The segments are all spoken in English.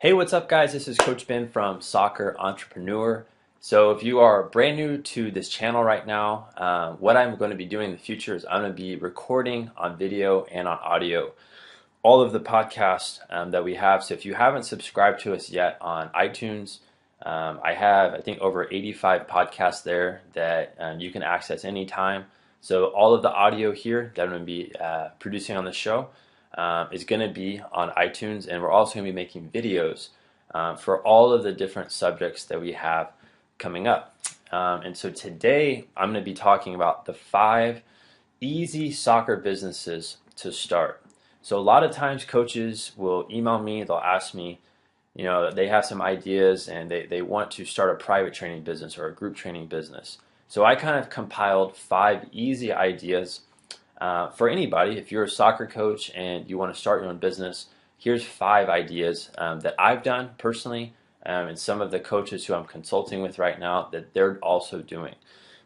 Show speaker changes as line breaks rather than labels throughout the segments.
Hey, what's up, guys? This is Coach Ben from Soccer Entrepreneur. So, if you are brand new to this channel right now, what I'm going to be doing in the future is I'm going to be recording on video and on audio all of the podcasts that we have. So, if you haven't subscribed to us yet on iTunes, I have, I think, over 85 podcasts there that you can access anytime. So, all of the audio here that I'm going to be producing on the show is going to be on iTunes, and we're also going to be making videos for all of the different subjects that we have coming up. And so today I'm going to be talking about the 5 easy soccer businesses to start. So a lot of times coaches will email me, they'll ask me, they have some ideas and they want to start a private training business or a group training business. So I kind of compiled 5 easy ideas for anybody. If you're a soccer coach and you want to start your own business, here's 5 ideas that I've done personally, and some of the coaches who I'm consulting with right now that they're also doing.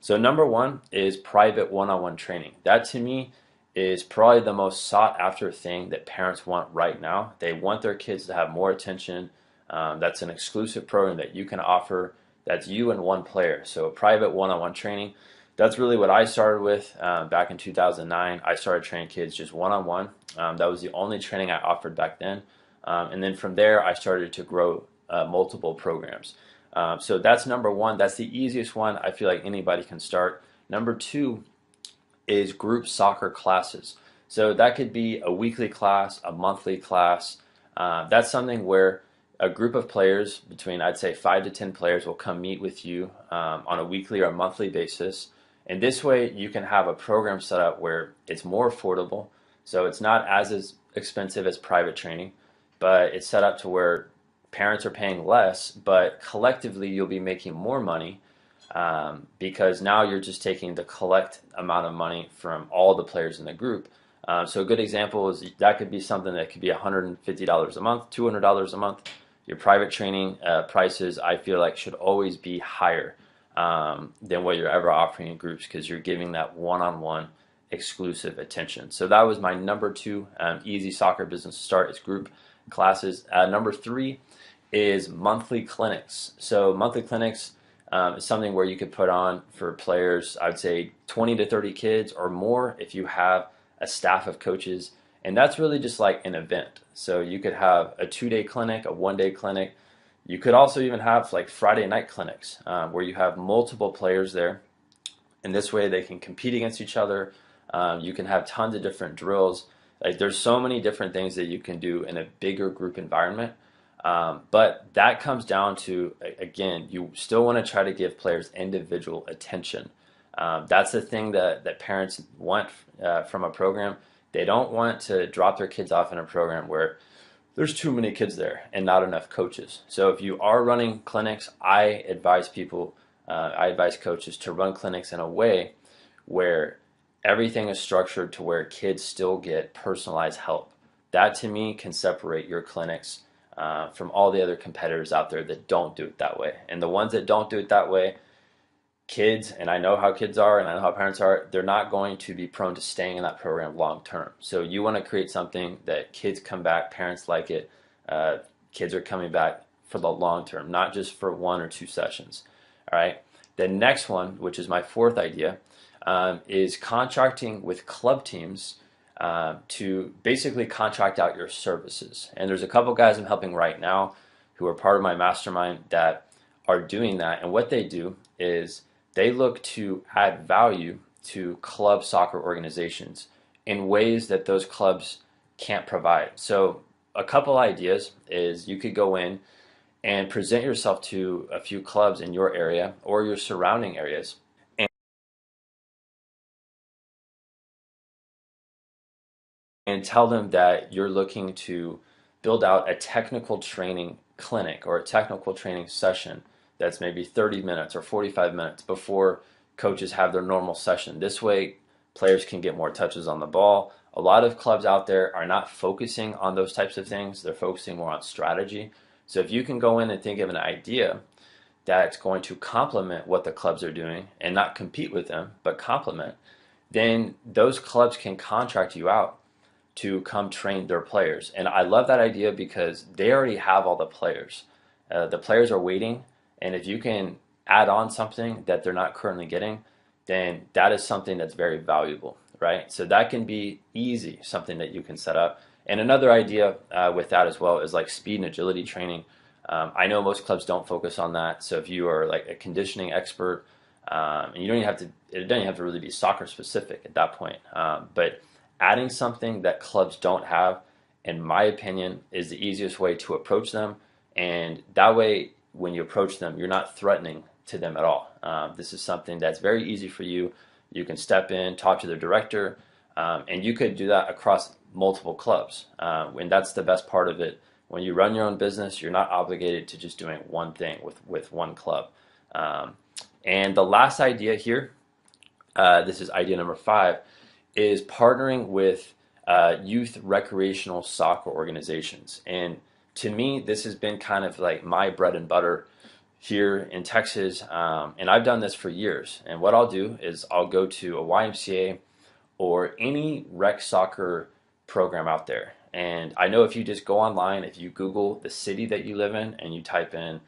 So number 1 is private one-on-one training. That to me is probably the most sought after thing that parents want right now. They want their kids to have more attention. That's an exclusive program that you can offer. That's you and one player. So private one-on-one training. That's really what I started with back in 2009. I started training kids just one-on-one. That was the only training I offered back then. And then from there, I started to grow multiple programs. So that's number 1. That's the easiest one. I feel like anybody can start. Number 2 is group soccer classes. So that could be a weekly class, a monthly class. That's something where a group of players, between I'd say 5 to 10 players, will come meet with you on a weekly or a monthly basis. And this way you can have a program set up where it's more affordable. So it's not as expensive as private training, but it's set up to where parents are paying less, but collectively you'll be making more money because now you're just taking the collect amount of money from all the players in the group. So a good example is that could be something that could be $150 a month, $200 a month. Your private training prices, I feel like, should always be higher than what you're ever offering in groups because you're giving that one-on-one exclusive attention. So that was my number 2 easy soccer business to start is group classes. Number 3 is monthly clinics. So monthly clinics is something where you could put on for players, I would say 20 to 30 kids or more if you have a staff of coaches. And that's really just like an event. So you could have a 2-day clinic, a 1-day clinic. You could also even have like Friday night clinics where you have multiple players there. And this way they can compete against each other. You can have tons of different drills. Like there's so many different things that you can do in a bigger group environment. But that comes down to, again, you still want to try to give players individual attention. That's the thing that parents want from a program. They don't want to drop their kids off in a program where there's too many kids there and not enough coaches. So if you are running clinics, I advise coaches to run clinics in a way where everything is structured to where kids still get personalized help. That to me can separate your clinics from all the other competitors out there that don't do it that way. And the ones that don't do it that way, kids, and I know how kids are and I know how parents are, they're not going to be prone to staying in that program long term. So you want to create something that kids come back, parents like it, kids are coming back for the long term, not just for 1 or 2 sessions. All right. The next one, which is my 4th idea, is contracting with club teams to basically contract out your services. And there's a couple guys I'm helping right now who are part of my mastermind that are doing that. And what they do is they look to add value to club soccer organizations in ways that those clubs can't provide. So a couple ideas is you could go in and present yourself to a few clubs in your area or your surrounding areas and tell them that you're looking to build out a technical training clinic or a technical training session that's maybe 30 minutes or 45 minutes before coaches have their normal session. This way, players can get more touches on the ball. A lot of clubs out there are not focusing on those types of things. They're focusing more on strategy. So if you can go in and think of an idea that's going to complement what the clubs are doing and not compete with them, but complement, then those clubs can contract you out to come train their players. And I love that idea because they already have all the players. The players are waiting, and if you can add on something that they're not currently getting, then that is something that's very valuable, right? So that can be easy, something that you can set up. And another idea with that as well is like speed and agility training. I know most clubs don't focus on that. So if you are like a conditioning expert, and you don't even have to, it doesn't even have to really be soccer specific at that point. But adding something that clubs don't have, in my opinion, is the easiest way to approach them. And that way, when you approach them, you're not threatening to them at all. This is something that's very easy for you. You can step in, talk to the director, and you could do that across multiple clubs. And that's the best part of it. When you run your own business, you're not obligated to just doing one thing with one club. And the last idea here, this is idea number 5, is partnering with youth recreational soccer organizations. And to me, this has been kind of like my bread and butter here in Texas, and I've done this for years. And what I'll do is I'll go to a YMCA or any rec soccer program out there. And I know if you just go online, if you Google the city that you live in and you type in,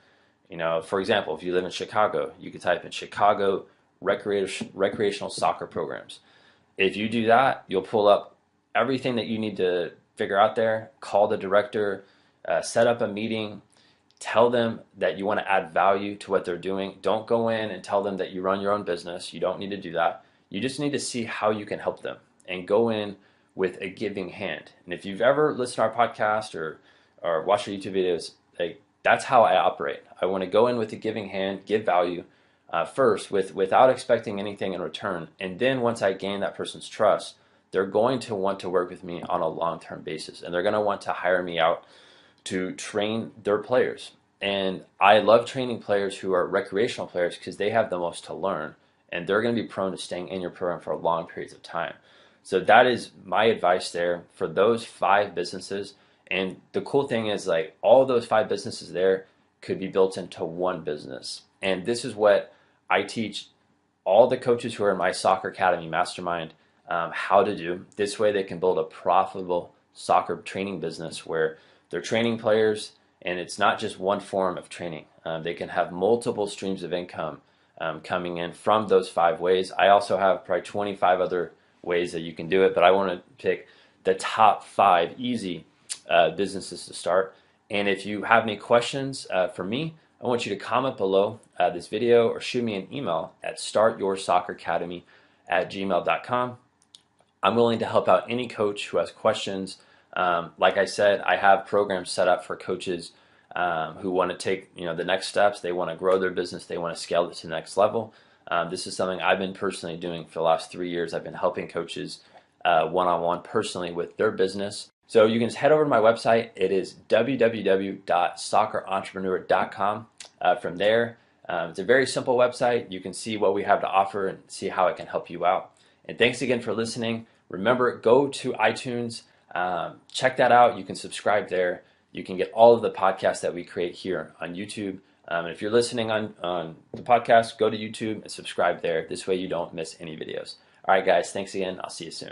for example, if you live in Chicago, you could type in Chicago recreational soccer programs. If you do that, you'll pull up everything that you need to figure out there, call the director, set up a meeting, tell them that you want to add value to what they're doing. Don't go in and tell them that you run your own business. You don't need to do that. You just need to see how you can help them and go in with a giving hand. And if you've ever listened to our podcast or watched our YouTube videos, like that's how I operate. I want to go in with a giving hand, give value first without expecting anything in return. And then once I gain that person's trust, they're going to want to work with me on a long-term basis. And they're going to want to hire me out to train their players. And I love training players who are recreational players because they have the most to learn. And they're going to be prone to staying in your program for long periods of time. So that is my advice there for those 5 businesses. And the cool thing is like all those 5 businesses there could be built into one business. And this is what I teach all the coaches who are in my Soccer Academy Mastermind how to do. This way they can build a profitable soccer training business where they're training players and it's not just one form of training. They can have multiple streams of income coming in from those 5 ways. I also have probably 25 other ways that you can do it, but I want to pick the top 5 easy businesses to start. And if you have any questions for me, I want you to comment below this video or shoot me an email at startyoursocceracademy@gmail.com. I'm willing to help out any coach who has questions. Like I said, I have programs set up for coaches who want to take the next steps. They want to grow their business. They want to scale it to the next level. This is something I've been personally doing for the last 3 years. I've been helping coaches one-on-one personally with their business. So you can just head over to my website. It is www.soccerentrepreneur.com. From there, it's a very simple website. You can see what we have to offer and see how it can help you out. And thanks again for listening. Remember, go to iTunes, check that out. You can subscribe there. You can get all of the podcasts that we create here on YouTube. And if you're listening on the podcast, go to YouTube and subscribe there. This way you don't miss any videos. All right, guys, thanks again. I'll see you soon.